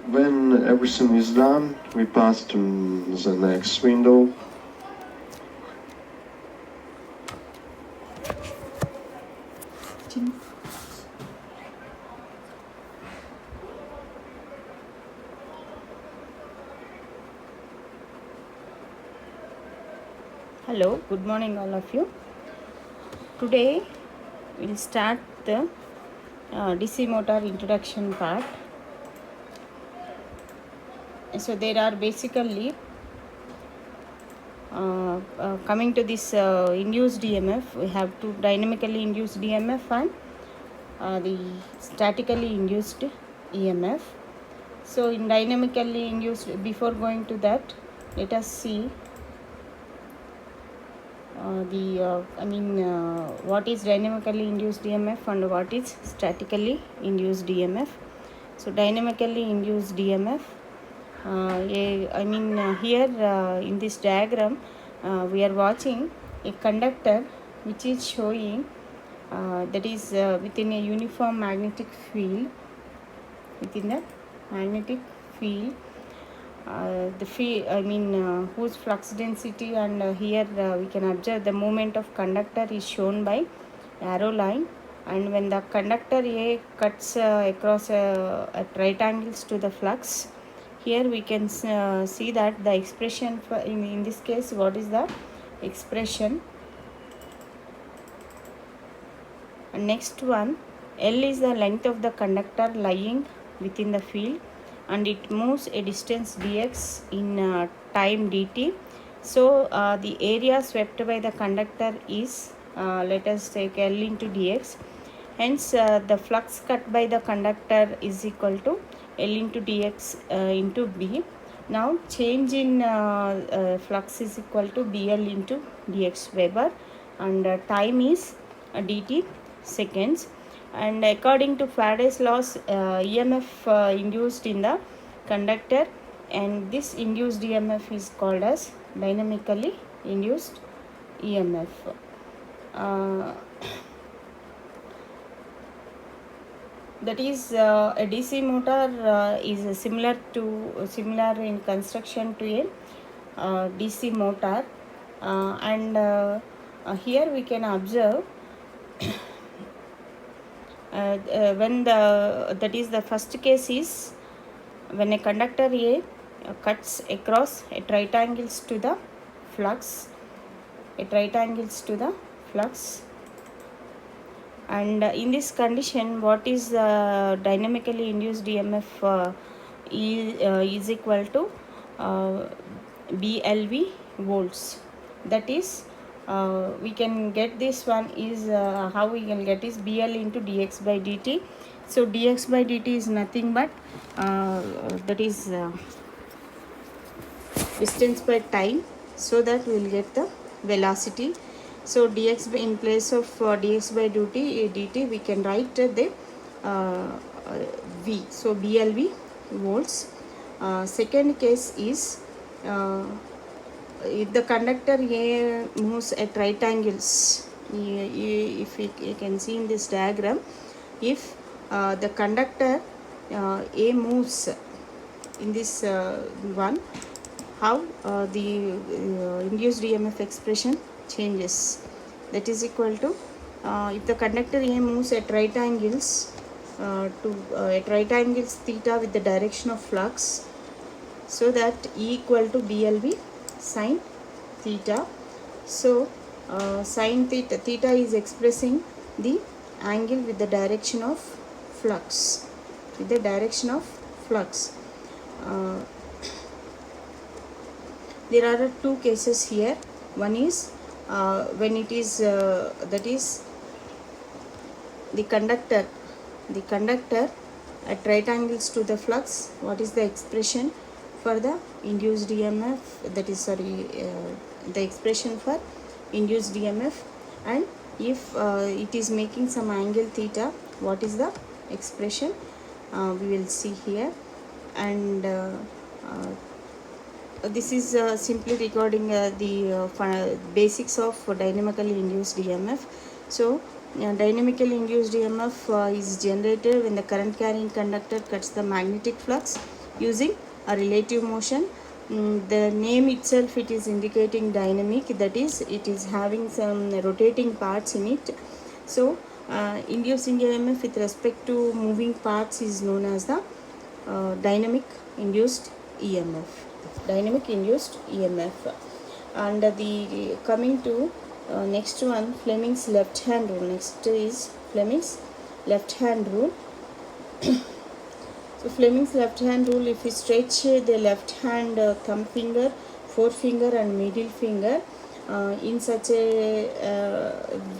When everything is done, we pass to the next window. Hello, good morning all of you. Today we'll start the DC motor introduction part. So there are basically coming to this induced EMF, we have two dynamically induced EMF and the statically induced EMF. So in dynamically induced, before going to that, let us see what is dynamically induced EMF and what is statically induced EMF. So dynamically induced EMF, here in this diagram we are watching a conductor which is showing that is within a uniform magnetic field. Within the magnetic field, the field whose flux density, and here we can observe the movement of conductor is shown by arrow line, and when the conductor A cuts across at right angles to the flux, here we can see that the expression for in this case, what is the expression. And next one, L is the length of the conductor lying within the field, and it moves a distance dx in time dt. So the area swept by the conductor is, let us take L into dx. Hence the flux cut by the conductor is equal to L into dx into B. Now change in flux is equal to BL into dx Weber, and time is dt seconds. And according to Faraday's laws, EMF induced in the conductor, and this induced EMF is called as dynamically induced EMF. That is a DC motor is similar in construction to a DC motor, and here we can observe when that is the first case is when a conductor A cuts across at right angles to the flux, and in this condition, what is dynamically induced EMF is equal to BLV volts. That is, we can get this one is how we can get is BL into dx by dt. So dx by dt is nothing but that is distance by time, so that we will get the velocity. So dx by, in place of dx by dt, we can write the V. So BLV volts. Second case is if the conductor A moves at right angles. If you can see in this diagram, if the conductor A moves in this one, how the induced EMF expression changes. That is equal to if the conductor A moves at right angles at right angles theta with the direction of flux, so that E equal to BLV sine theta. So sine theta is expressing the angle with the direction of flux. There are two cases here. One is when it is that is the conductor at right angles to the flux. What is the expression for the induced EMF? That is the expression for induced EMF. And if it is making some angle theta, what is the expression? We will see here. And this is simply recording the basics of dynamically induced EMF. So dynamically induced EMF is generated when the current carrying conductor cuts the magnetic flux using a relative motion. The name itself, it is indicating dynamic, that is it is having some rotating parts in it. So inducing EMF with respect to moving parts is known as the dynamic induced EMF. Dynamic induced EMF. And the coming to next one, Fleming's left hand rule. Next is Fleming's left hand rule. So Fleming's left hand rule, if we stretch the left hand thumb finger, forefinger and middle finger in such a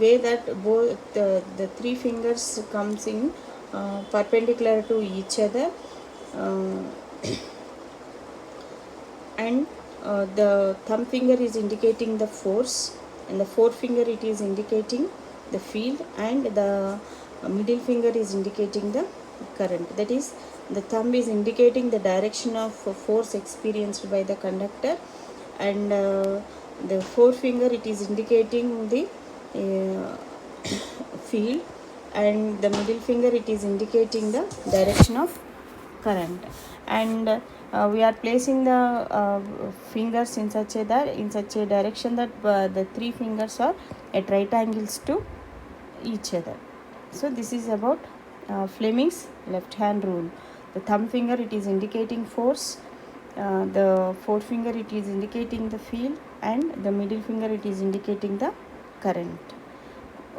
way that both the three fingers comes in perpendicular to each other, and the thumb finger is indicating the force, and the forefinger it is indicating the field, and the middle finger is indicating the current. That is, the thumb is indicating the direction of force experienced by the conductor, and the forefinger it is indicating the field, and the middle finger it is indicating the direction of current. And we are placing the fingers in such a direction that the three fingers are at right angles to each other. So this is about Fleming's left hand rule. The thumb finger it is indicating force, the forefinger it is indicating the field, and the middle finger it is indicating the current.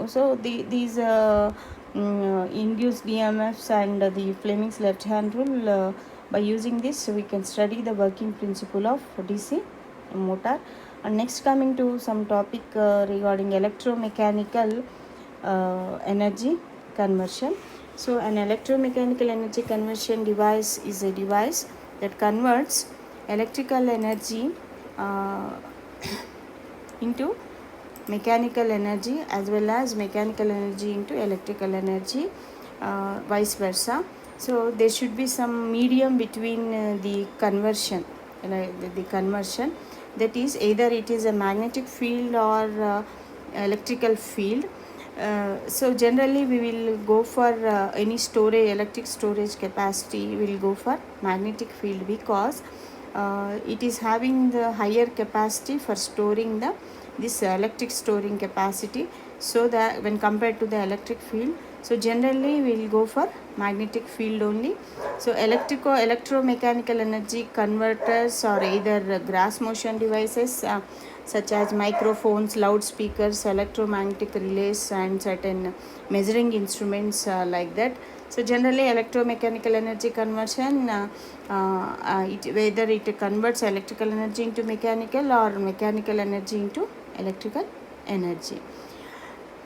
So these induced EMFs and the Fleming's left hand rule, by using this we can study the working principle of DC motor. And next, coming to some topic regarding electromechanical energy conversion. So an electromechanical energy conversion device is a device that converts electrical energy into mechanical energy, as well as mechanical energy into electrical energy, vice versa. So there should be some medium between the conversion, the conversion, that is either it is a magnetic field or electrical field. So generally we will go for any storage, electric storage capacity, we will go for magnetic field, because it is having the higher capacity for storing this electric storing capacity, so that when compared to the electric field. So generally we will go for magnetic field only. So electromechanical energy converters are either grass motion devices such as microphones, loudspeakers, electromagnetic relays, and certain measuring instruments like that. So generally electromechanical energy conversion, whether it converts electrical energy into mechanical or mechanical energy into electrical energy.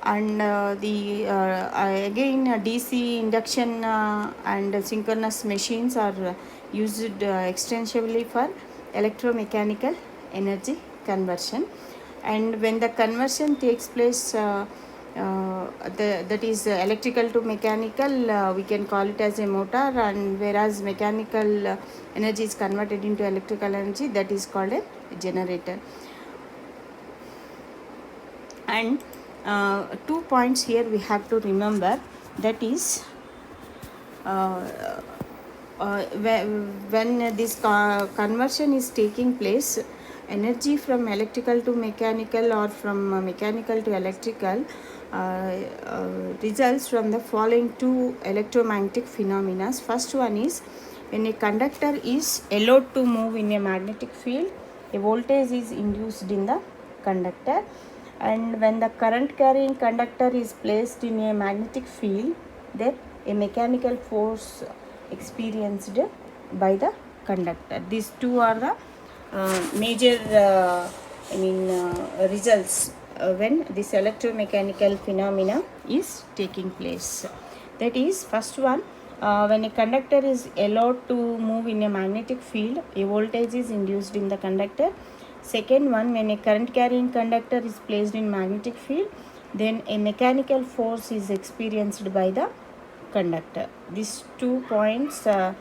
And again DC induction and synchronous machines are used extensively for electromechanical energy conversion. And when the conversion takes place, that is electrical to mechanical, we can call it as a motor, and whereas mechanical energy is converted into electrical energy, that is called a generator. And 2 points here we have to remember, that is when this conversion is taking place, energy from electrical to mechanical or from mechanical to electrical results from the following two electromagnetic phenomena. First one is, when a conductor is allowed to move in a magnetic field, a voltage is induced in the conductor. And when the current carrying conductor is placed in a magnetic field, then a mechanical force experienced by the conductor. These two are the major results when this electromechanical phenomena is taking place. That is, first one, when a conductor is allowed to move in a magnetic field, a voltage is induced in the conductor. Second one, when a current carrying conductor is placed in magnetic field, then a mechanical force is experienced by the conductor. These 2 points are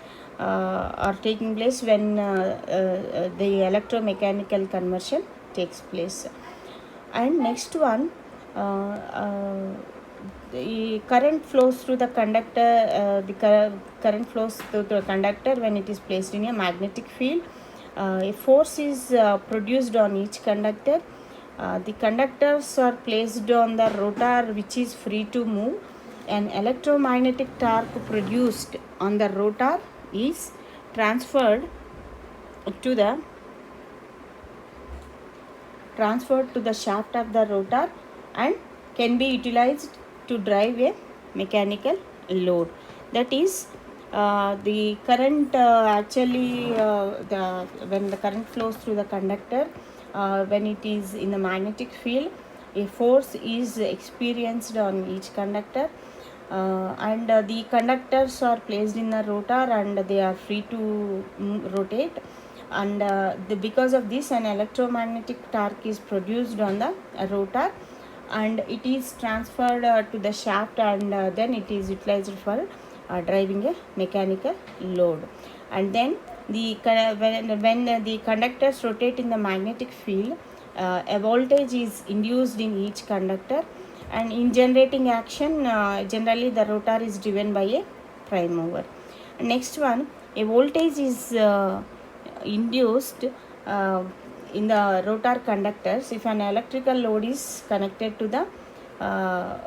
taking place when the electromechanical conversion takes place. And next one, the current flows through the conductor. Current flows through the conductor when it is placed in a magnetic field. A force is produced on each conductor. The conductors are placed on the rotor, which is free to move. An electromagnetic torque produced on the rotor is transferred to the shaft of the rotor and can be utilized to drive a mechanical load. That is, the current when the current flows through the conductor, when it is in the magnetic field, a force is experienced on each conductor, and the conductors are placed in the rotor and they are free to rotate, and because of this an electromagnetic torque is produced on the rotor and it is transferred to the shaft, and then it is utilized for driving a mechanical load. And then when the conductors rotate in the magnetic field, a voltage is induced in each conductor, and in generating action, generally the rotor is driven by a prime mover. Next one, a voltage is induced in the rotor conductors if an electrical load is connected to the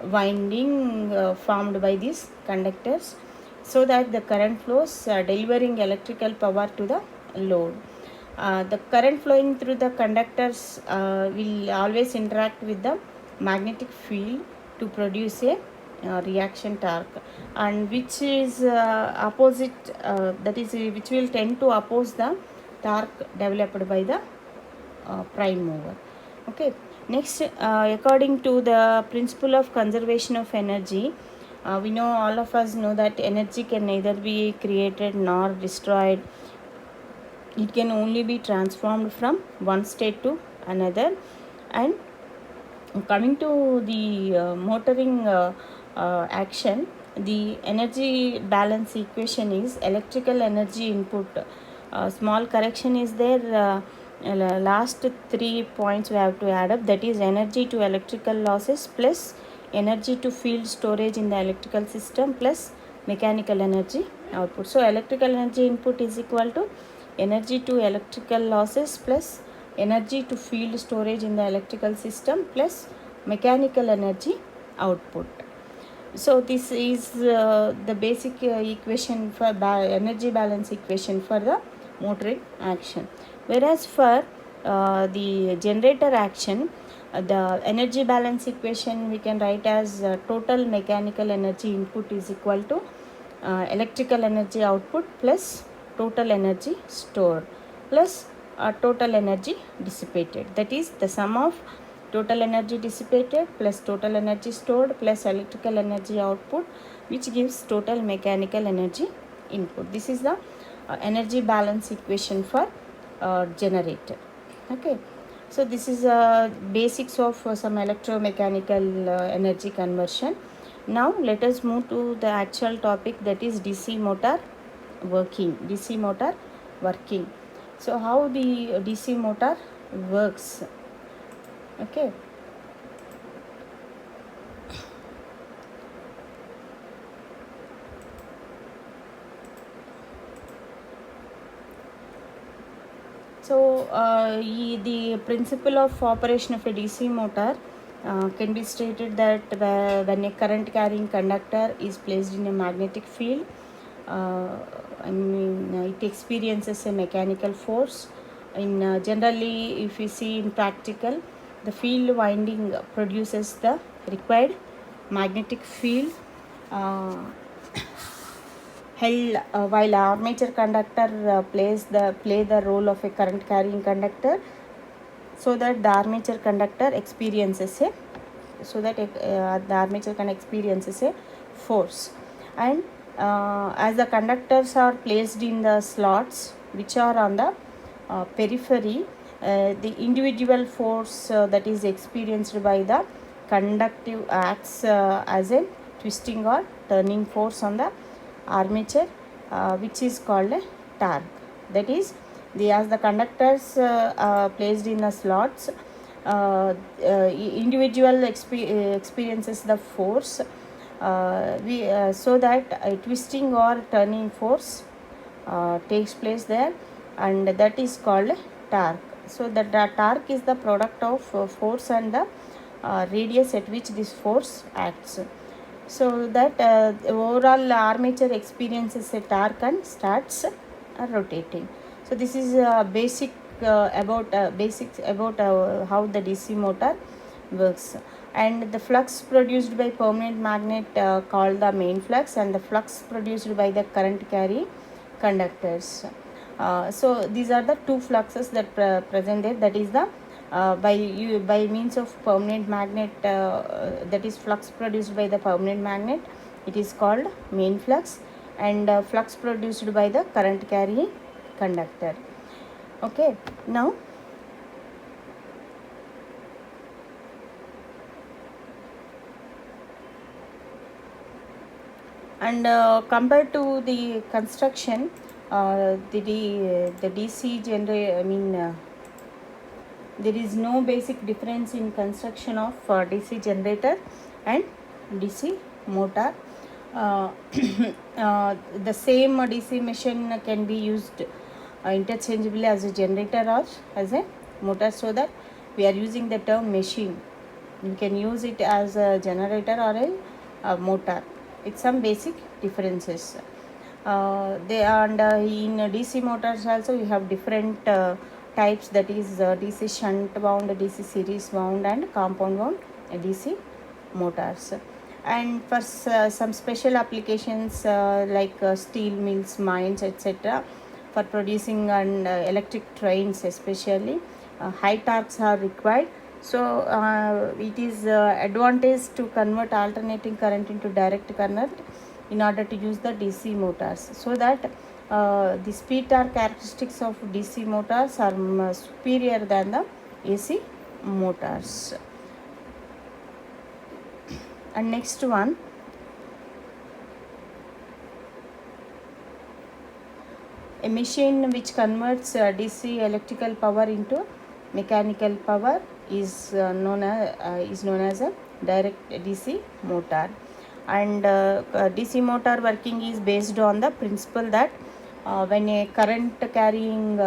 winding formed by these conductors, so that the current flows delivering electrical power to the load. The current flowing through the conductors will always interact with the magnetic field to produce a reaction torque, and which is opposite, that is which will tend to oppose the torque developed by the prime mover. Okay, next, according to the principle of conservation of energy, we know, all of us know, that energy can neither be created nor destroyed. It can only be transformed from one state to another. And coming to the motoring action, the energy balance equation is electrical energy input. Small correction is there. Last 3 points we have to add up, that is energy to electrical losses plus energy to field storage in the electrical system plus mechanical energy output. So electrical energy input is equal to energy to electrical losses plus energy to field storage in the electrical system plus mechanical energy output. So this is the basic equation for energy balance equation for the motoring action. Whereas for the generator action, the energy balance equation we can write as total mechanical energy input is equal to electrical energy output plus total energy stored plus total energy dissipated. That is the sum of total energy dissipated plus total energy stored plus electrical energy output, which gives total mechanical energy input. This is the energy balance equation for generator. Okay, so this is basics of some electromechanical energy conversion. Now let us move to the actual topic, that is DC motor working. So how the DC motor works? Okay, so the principle of operation of a DC motor can be stated that when a current carrying conductor is placed in a magnetic field, it experiences a mechanical force. Generally, if we see in practical, the field winding produces the required magnetic field, while armature conductor play the role of a current carrying conductor, so that the armature conductor experiences a force. And as the conductors are placed in the slots which are on the periphery, the individual force that is experienced by the conductive acts as a twisting or turning force on the armature, which is called a torque. That is, as the conductors placed in the slots, individual experiences the force, so that a twisting or turning force takes place there, and that is called torque. So the torque is the product of force and the radius at which this force acts. So that the overall armature experiences a torque and starts rotating. So this is basics about how the DC motor works. And the flux produced by permanent magnet called the main flux, and the flux produced by the current carrying conductors. So these are the two fluxes that present there. That is the by means of permanent magnet, that is flux produced by the permanent magnet, it is called main flux, and flux produced by the current carrying conductor. Okay, now and compared to the construction, the DC generator, there is no basic difference in construction of DC generator and DC motor. uh, the same DC machine can be used interchangeably as a generator or as a motor, so that we are using the term machine. You can use it as a generator or a motor with some basic differences. They and in DC motors also we have different types, that is DC shunt wound, DC series wound, and compound wound DC motors. And for some special applications like steel mills, mines, etc., for producing and electric trains especially, high torques are required. So it is advantage to convert alternating current into direct current in order to use the DC motors, so that the speed torque characteristics of DC motors are superior than the AC motors. And next one, a machine which converts DC electrical power into mechanical power is known as a direct DC motor. And DC motor working is based on the principle that when a current carrying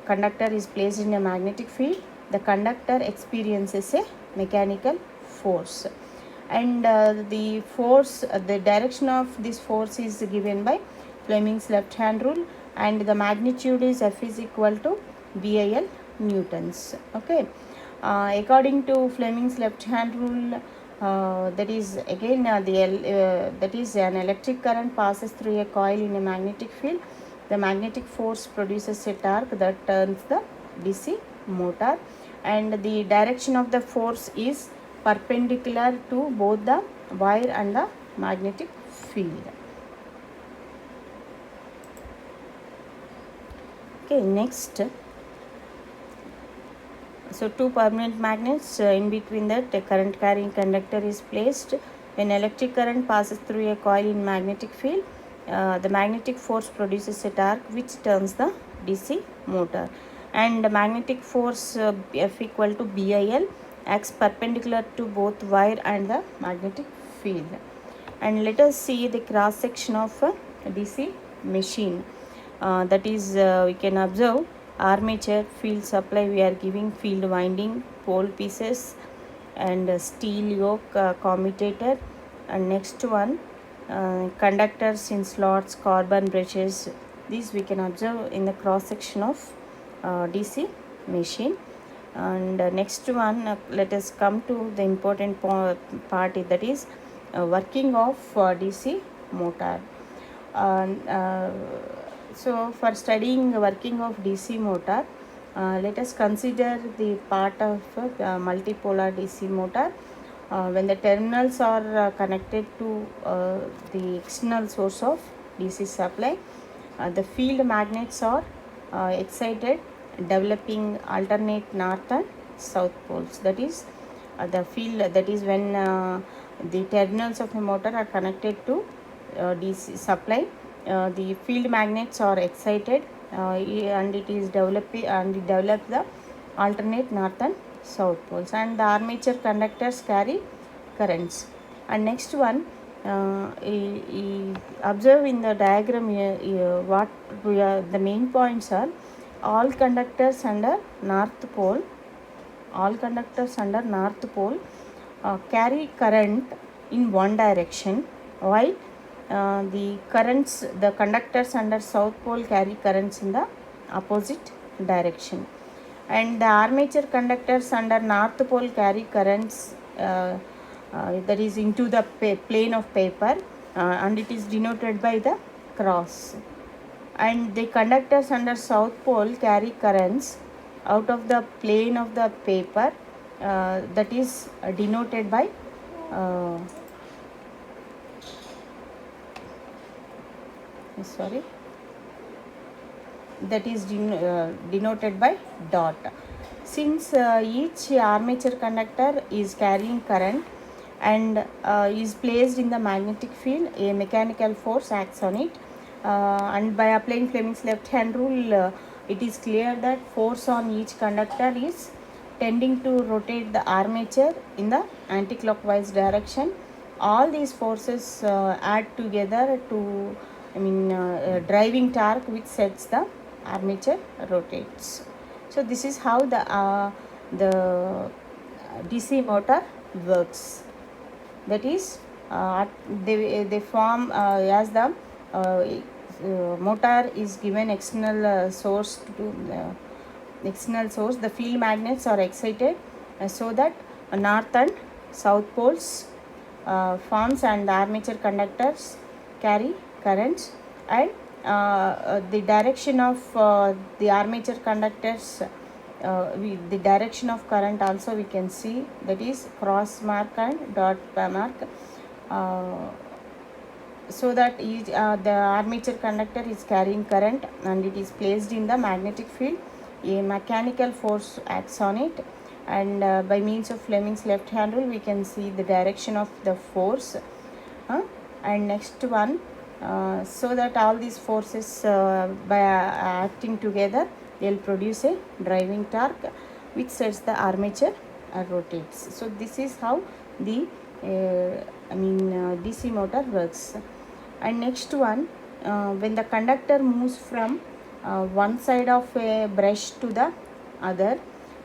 conductor is placed in a magnetic field, the conductor experiences a mechanical force, and the direction of this force is given by Fleming's left hand rule, and the magnitude is F is equal to BIL newtons. Okay, according to Fleming's left hand rule, that is again that is an electric current passes through a coil in a magnetic field. The magnetic force produces a torque that turns the DC motor, and the direction of the force is perpendicular to both the wire and the magnetic field. Okay, next, so two permanent magnets, in between that a current carrying conductor is placed. When electric current passes through a coil in magnetic field, the magnetic force produces a torque which turns the DC motor, and the magnetic force F equal to BIL acts perpendicular to both wire and the magnetic field. And let us see the cross section of a DC machine. That is we can observe armature, field supply, we are giving field winding, pole pieces, and steel yoke, commutator. And next one, conductors in slots, carbon brushes. These we can observe in the cross section of DC machine. And next one, let us come to the important part, that is working of DC motor. So for studying working of DC motor, let us consider the part of multipolar DC motor. When the terminals are connected to the external source of DC supply, the field magnets are excited, developing alternate north and south poles. That is the field, that is when the terminals of a motor are connected to DC supply, the field magnets are excited, and it is developing, and it develops the alternate north and south poles, and the armature conductors carry currents. And next one, observe in the diagram here, what we are, the main points are all conductors under north pole, carry current in one direction, while the conductors under south pole carry currents in the opposite direction. And the armature conductors under north pole carry currents that is into the plane of paper, and it is denoted by the cross. And the conductors under south pole carry currents out of the plane of the paper, that is denoted by denoted by dot. Since each armature conductor is carrying current and is placed in the magnetic field, a mechanical force acts on it, and by applying Fleming's left hand rule, it is clear that force on each conductor is tending to rotate the armature in the anticlockwise direction. All these forces add together to driving torque, which sets the armature rotates. So this is how the DC motor works. That is, they form as the motor is given external source to external source. The field magnets are excited so that north and south poles forms, and the armature conductors carry currents, and the direction of the armature conductors, the direction of current also we can see, that is cross mark and dot mark, so that the armature conductor is carrying current and it is placed in the magnetic field. A mechanical force acts on it, and by means of Fleming's left hand rule we can see the direction of the force. And next one, so that all these forces by acting together, they will produce a driving torque which sets the armature rotates. So this is how the DC motor works. And next one, when the conductor moves from one side of a brush to the other,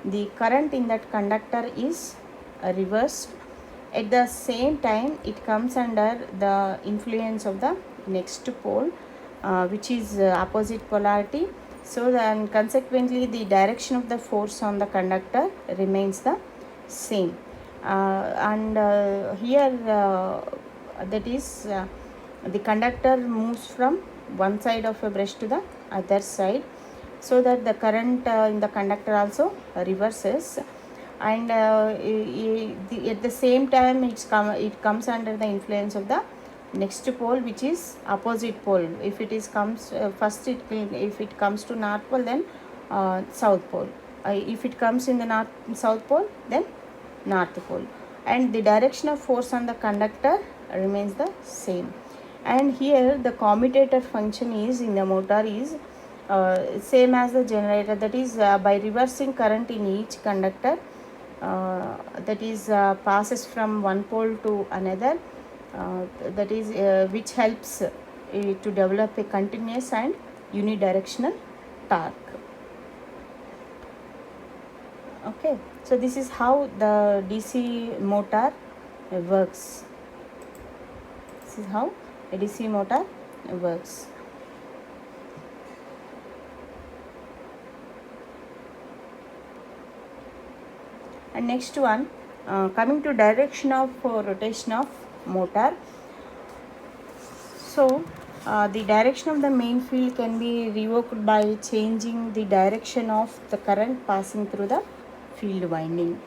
the current in that conductor is reversed. At the same time, it comes under the influence of the next pole, which is opposite polarity. So then consequently the direction of the force on the conductor remains the same. Here that is the conductor moves from one side of a brush to the other side, so that the current in the conductor also reverses, and at the same time it comes under the influence of the next pole, which is opposite pole. If it is comes first if it comes to north pole, then south pole. If it comes in the south pole, then north pole, and the direction of force on the conductor remains the same. And here the commutator function is in the motor is same as the generator, that is by reversing current in each conductor, that is passes from one pole to another, that is which helps to develop a continuous and unidirectional torque. Okay, so this is how the DC motor works. This is how a DC motor works. And next one, coming to direction of rotation of motor. So the direction of the main field can be revoked by changing the direction of the current passing through the field winding.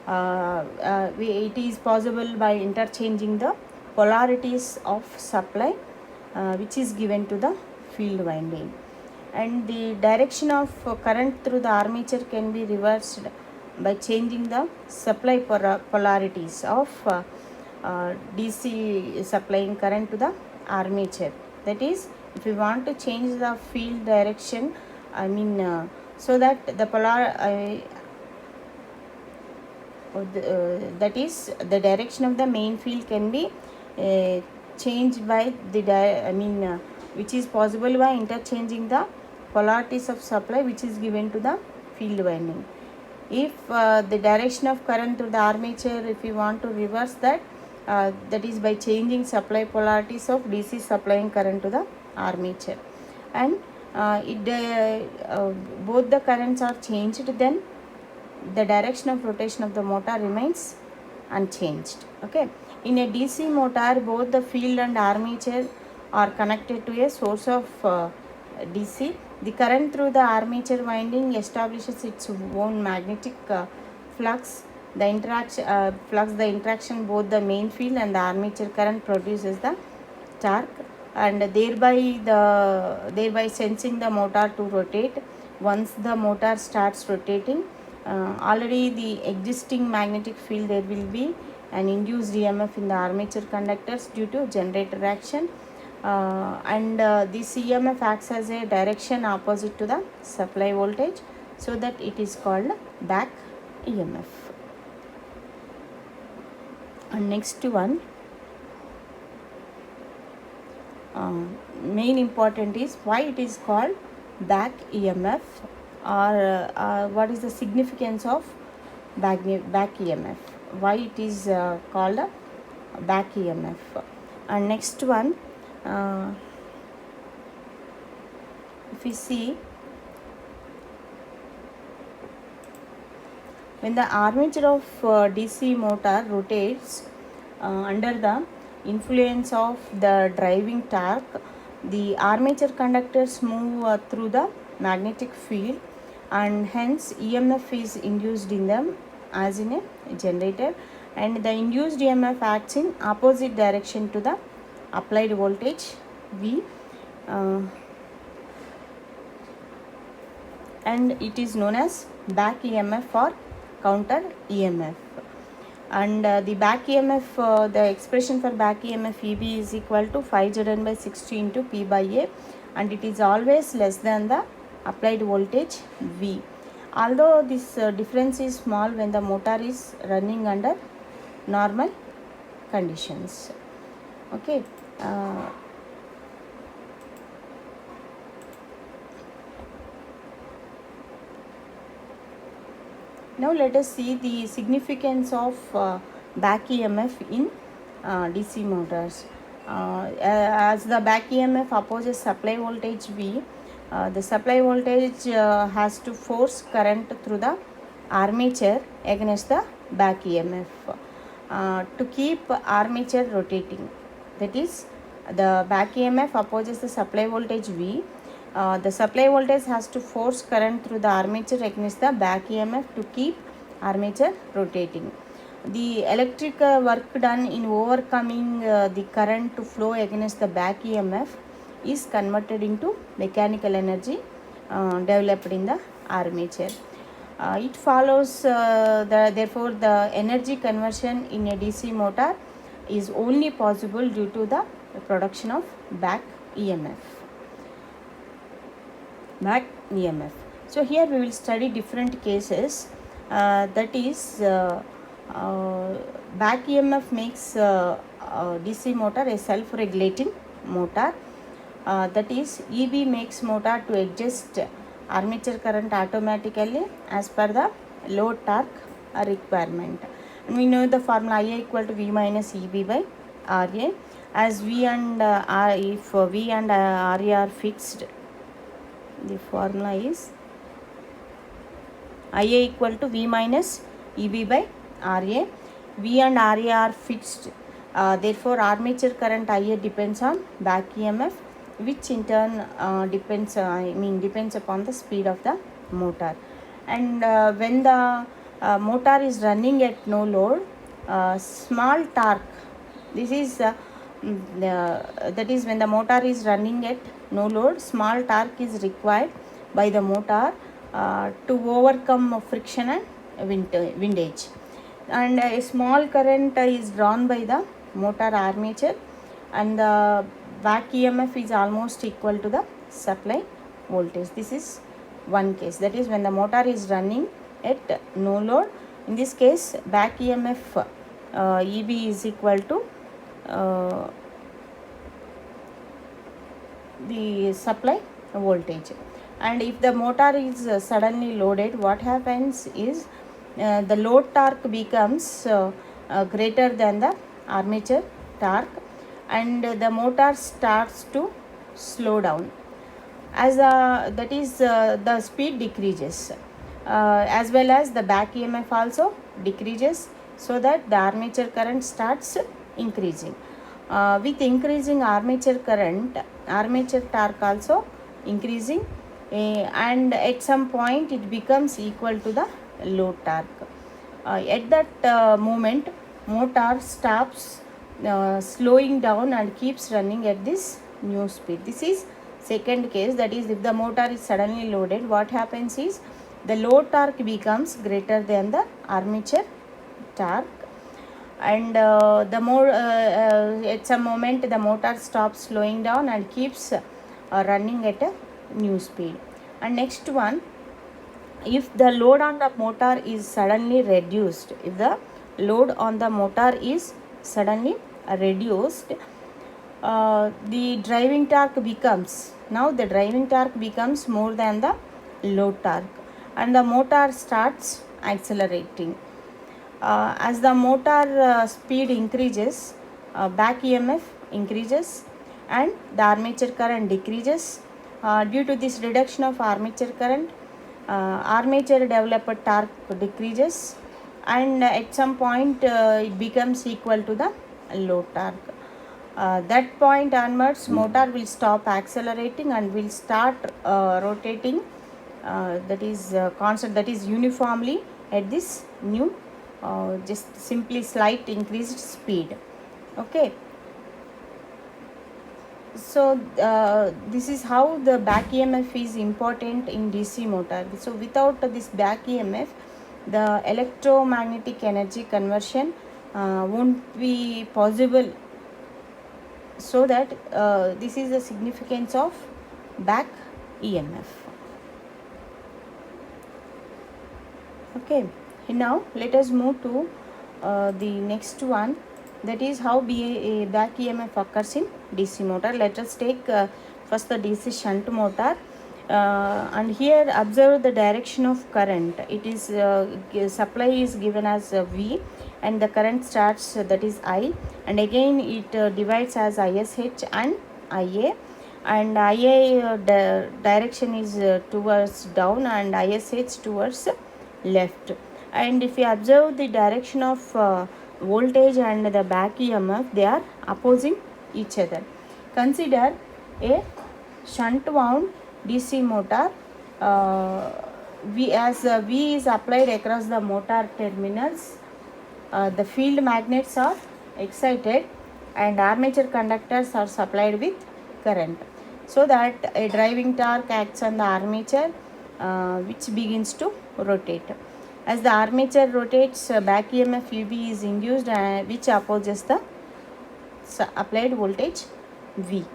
It is possible by interchanging the polarities of supply which is given to the field winding. And the direction of current through the armature can be reversed by changing the supply polarities of DC supplying current to the armature. That is, if we want to change the field direction, so that the that is the direction of the main field can be changed by which is possible by interchanging the polarities of supply which is given to the field winding. If the direction of current through the armature, if you want to reverse that, that is by changing supply polarities of DC supplying current to the armature, and both the currents are changed, then the direction of rotation of the motor remains unchanged. Okay, in a DC motor, both the field and armature are connected to a source of DC. The current through the armature winding establishes its own magnetic flux. The interaction both the main field and the armature current produces the torque, and thereby sensing the motor to rotate. Once the motor starts rotating, already the existing magnetic field, there will be an induced EMF in the armature conductors due to generator action, and this EMF acts as a direction opposite to the supply voltage, so that it is called back EMF. And next one, main important is why it is called back EMF, or what is the significance of back EMF, why it is called a back EMF. And next one, if we see, when the armature of DC motor rotates under the influence of the driving torque, the armature conductors move through the magnetic field, and hence EMF is induced in them as in a generator, and the induced EMF acts in opposite direction to the applied voltage V, and it is known as back EMF or counter EMF. And the back EMF, the expression for back EMF EB is equal to 5Zn by 60 into P by A, and it is always less than the applied voltage V. Although this difference is small when the motor is running under normal conditions. Okay. Now let us see the significance of back EMF in DC motors. As the back EMF opposes supply voltage V, the supply voltage has to force current through the armature against the back EMF to keep armature rotating. That is, the back EMF opposes the supply voltage V. The supply voltage has to force current through the armature against the back EMF to keep armature rotating. The electric work done in overcoming the current to flow against the back EMF is converted into mechanical energy developed in the armature. It follows therefore the energy conversion in a DC motor is only possible due to the production of back EMF. Back EMF. So here we will study different cases. That is, back EMF makes DC motor a self-regulating motor. That is, EB makes motor to adjust armature current automatically as per the load torque requirement. And we know the formula IA equal to V minus EB by RA. As V and if V and RA are fixed, the formula is IA equal to V minus EB by RA. V and RA are fixed. Therefore, armature current IA depends on back EMF, which in turn depends upon the speed of the motor. And when the motor is running at no load, small torque, this is that is, when the motor is running at no load, small torque is required by the motor to overcome friction and windage, and a small current is drawn by the motor armature, and the back EMF is almost equal to the supply voltage. This is one case, that is when the motor is running at no load, In this case, back EMF EB is equal to the supply voltage. And if the motor is suddenly loaded, what happens is the load torque becomes greater than the armature torque, and the motor starts to slow down. As that is the speed decreases, as well as the back EMF also decreases, so that the armature current starts increasing. With increasing armature current, armature torque also increasing, and at some point it becomes equal to the load torque. At that moment, motor stops slowing down and keeps running at this new speed. This is second case, that is if the motor is suddenly loaded, what happens is the load torque becomes greater than the armature torque, and the more at some moment the motor stops slowing down and keeps running at a new speed. And next one, if the load on the motor is suddenly reduced, if the load on the motor is suddenly reduced, the driving torque becomes, now the driving torque becomes more than the load torque, and the motor starts accelerating. As the motor speed increases, back EMF increases and the armature current decreases. Due to this reduction of armature current, armature developed torque decreases, and at some point it becomes equal to the load torque. That point onwards, motor will stop accelerating and will start rotating, that is constant, that is uniformly at this new just simply slight increased speed. Okay, so this is how the back EMF is important in DC motor. So without this back EMF, the electromagnetic energy conversion won't be possible. So that this is the significance of back EMF. Okay, now let us move to the next one, that is how back EMF occurs in DC motor. Let us take first the DC shunt motor, and here observe the direction of current. It is supply is given as V, and the current starts, that is I, and again it divides as ISH and IA, and IA direction is towards down and ISH towards left. And if you observe the direction of voltage and the back EMF, they are opposing each other. Consider a shunt wound DC motor. V is applied across the motor terminals. The field magnets are excited and armature conductors are supplied with current, so that a driving torque acts on the armature, which begins to rotate. As the armature rotates, back EMF UB is induced, which opposes the applied voltage V,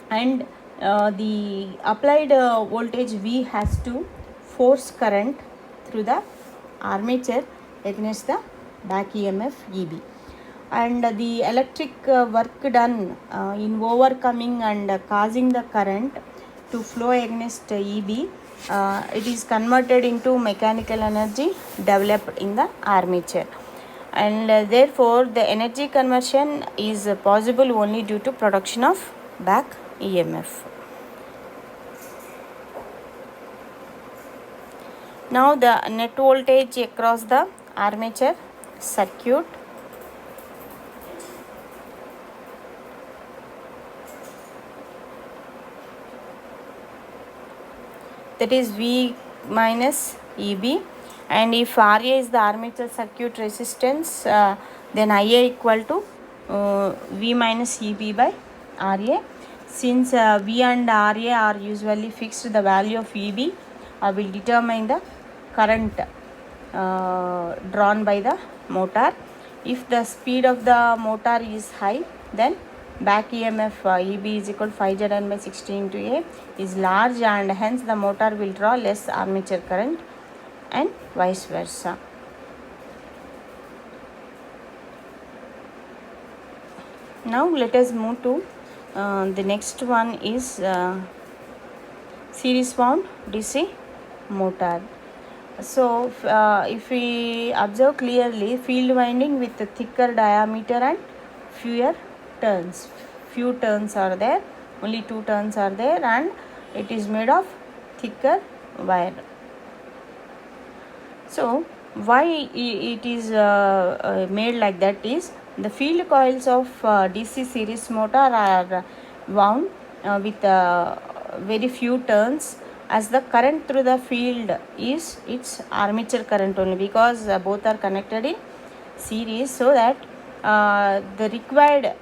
and the applied voltage V has to force current through the armature against the back EMF EB, and the electric work done in overcoming and causing the current to flow against EB, it is converted into mechanical energy developed in the armature, and therefore the energy conversion is possible only due to production of back EMF. Now the net voltage across the armature circuit. That is V minus EB, and if RA is the armature circuit resistance, then IA equal to V minus EB by RA. Since V and RA are usually fixed, the value of EB will determine the current drawn by the motor. If the speed of the motor is high, then back EMF EB is equal to 5Zn by 60 into A is large, and hence the motor will draw less armature current, and vice versa. Now let us move to the next one is series wound DC motor. So if we observe clearly, field winding with a thicker diameter and fewer turns. Few turns are there, only 2 turns are there, and it is made of thicker wire. So why it is made like that is the field coils of DC series motor are wound with very few turns, as the current through the field is its armature current only, because both are connected in series, so that the required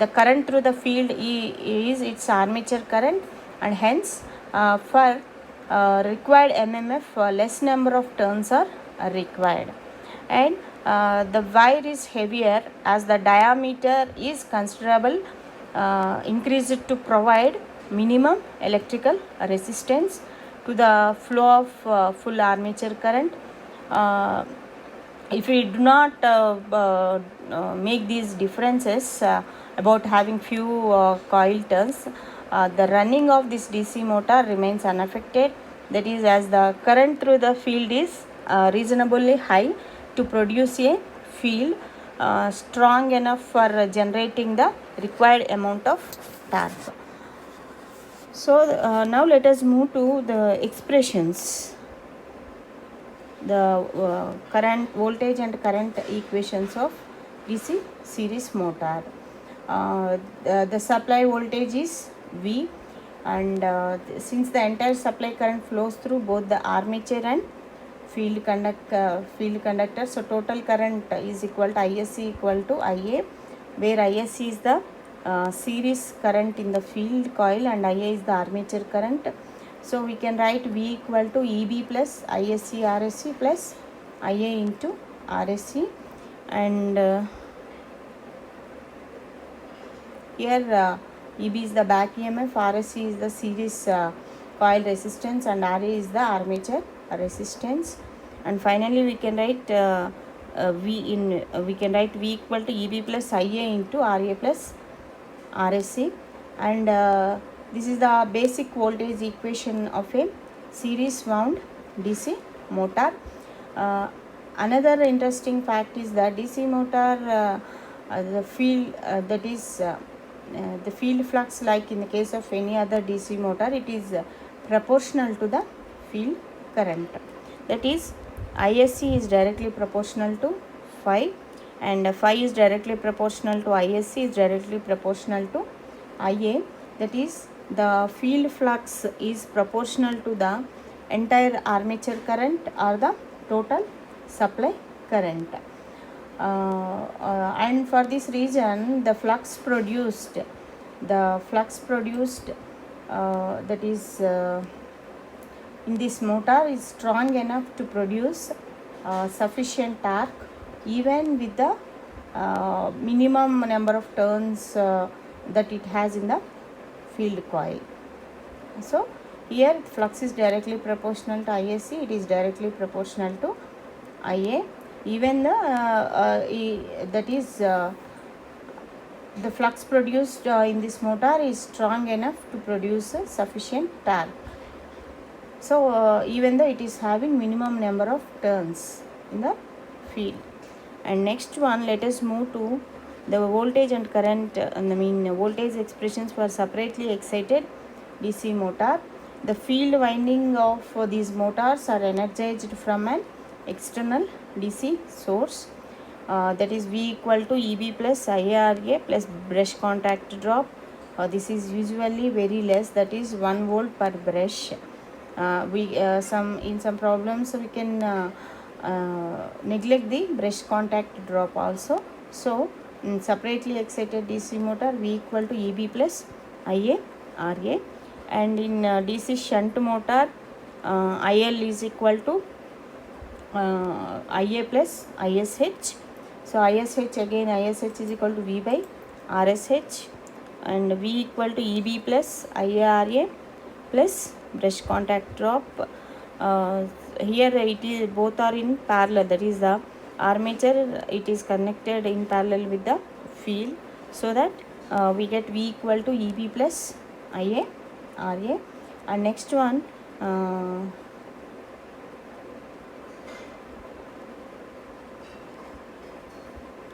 the current through the field is its armature current, and hence for required mmf less number of turns are required, and the wire is heavier as the diameter is considerable increased to provide minimum electrical resistance to the flow of full armature current. If we do not make these differences about having few coil turns, the running of this DC motor remains unaffected, that is, as the current through the field is reasonably high to produce a field strong enough for generating the required amount of torque. So now let us move to the expressions, the current voltage and current equations of DC series motor. The supply voltage is V, and since the entire supply current flows through both the armature and field conductor, so total current is equal to ISC equal to IA, where ISC is the series current in the field coil and IA is the armature current. So we can write V equal to EB plus ISC RSC plus IA into RSC, and here EB is the back EMF, RSC is the series coil resistance, and RA is the armature resistance. And finally we can write we can write V equal to EB plus IA into RA plus RSC, and this is the basic voltage equation of a series wound DC motor. Another interesting fact is that DC motor the field the field flux, like in the case of any other DC motor, it is proportional to the field current. That is, ISC is directly proportional to phi, and phi is directly proportional to ISC is directly proportional to IA. That is, the field flux is proportional to the entire armature current or the total supply current. And for this reason, the flux produced that is in this motor is strong enough to produce sufficient torque even with the minimum number of turns that it has in the field coil. So here flux is directly proportional to ISC, it is directly proportional to IA. Even the the flux produced in this motor is strong enough to produce sufficient torque. So even though it is having minimum number of turns in the field. And next one, let us move to the voltage and current voltage expressions for separately excited DC motor. The field winding of these motors are energized from an external DC source, that is V equal to EB plus IARA plus brush contact drop. This is usually very less, that is 1 volt per brush. In some problems we can neglect the brush contact drop also. So in separately excited DC motor, V equal to EB plus IARA, and in DC shunt motor IL is equal to IA plus ISH. So ISH, again ISH is equal to V by RSH, and V equal to EB plus IARA plus brush contact drop. Here it is both are in parallel, that is the armature, it is connected in parallel with the field, so that we get V equal to EB plus IA RA. And next one,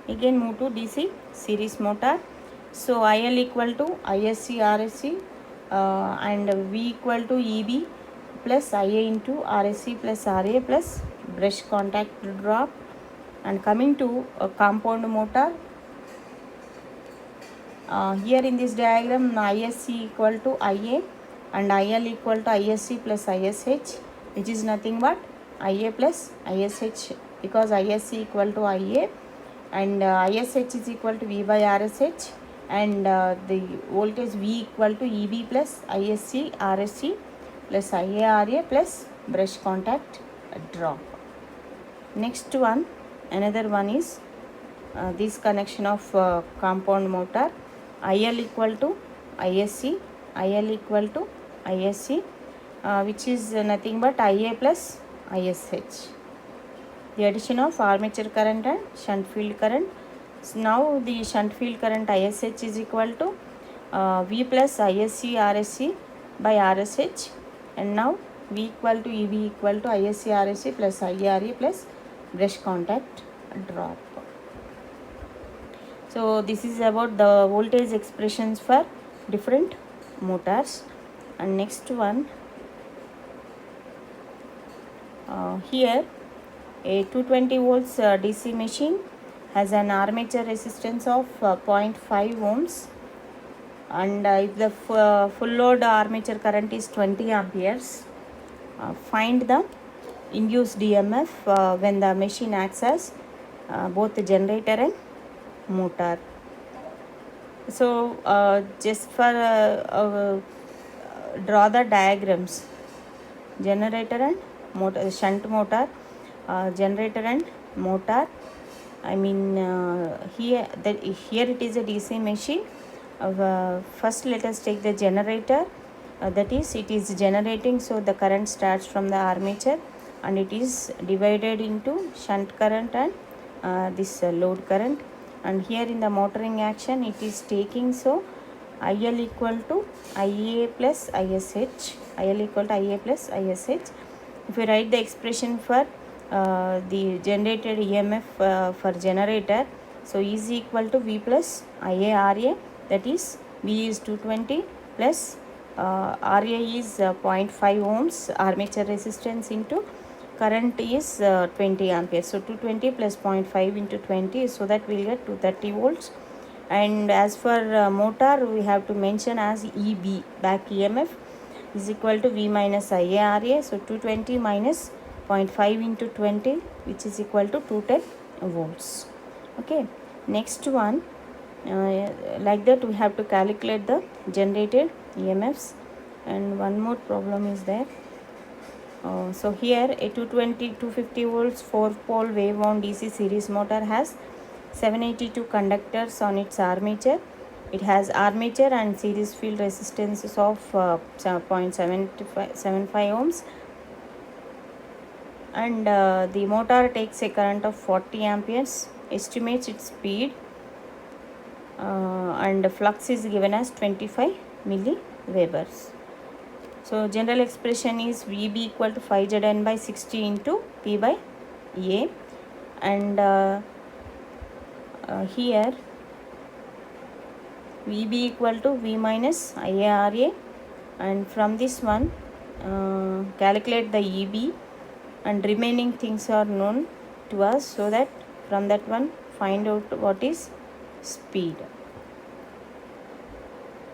again move to DC series motor. So IL equal to ISC RSC and V equal to EB plus IA into RSC plus RA plus brush contact drop. And coming to a compound motor, here in this diagram, ISC equal to IA and IL equal to ISC plus ISH, which is nothing but IA plus ISH, because ISC equal to IA and ISH is equal to V by RSH, and the voltage V equal to EB plus ISC RSC plus IARA plus brush contact drop. Next one, another one is this connection of compound motor. IL equal to ISC, IL equal to ISC, which is nothing but IA plus ISH. The addition of armature current and shunt field current. So now the shunt field current ISH is equal to V plus ISC RSC by RSH, and now V equal to EB equal to ISC RSC plus IRA plus brush contact drop. So this is about the voltage expressions for different motors. And next one, here a 220 volts DC machine has an armature resistance of 0.5 ohms, and if the full load armature current is 20 amperes, find the induced EMF when the machine acts as both the generator and motor. So just for draw the diagrams, generator and motor, shunt motor, generator and motor. I mean here it is a DC machine. First let us take the generator, that is it is generating, so the current starts from the armature and it is divided into shunt current and this load current. And here in the motoring action it is taking, so IL equal to IA plus ISH, IL equal to IA plus ISH. If you write the expression for the generated EMF for generator, so E is equal to V plus IARA, that is V is 220 plus RA is 0.5 ohms armature resistance into current is 20 amperes. So 220 plus 0.5 into 20, so that we will get 230 volts. And as for motor, we have to mention as EB, back EMF, is equal to V minus IARA. So 220 minus 0.5 into 20, which is equal to 210 volts. Okay, next one, like that we have to calculate the generated EMFs. And one more problem is there. So here a 250 volts 4-pole wave wound DC series motor has 782 conductors on its armature. It has armature and series field resistances of 0.75 ohms, and the motor takes a current of 40 amperes, estimates its speed, and flux is given as 25 milliwebers. So general expression is VB equal to 5Zn by 60 into P by A, and here VB equal to V minus IARA, and from this one calculate the EB, and remaining things are known to us, so that from that one find out what is speed.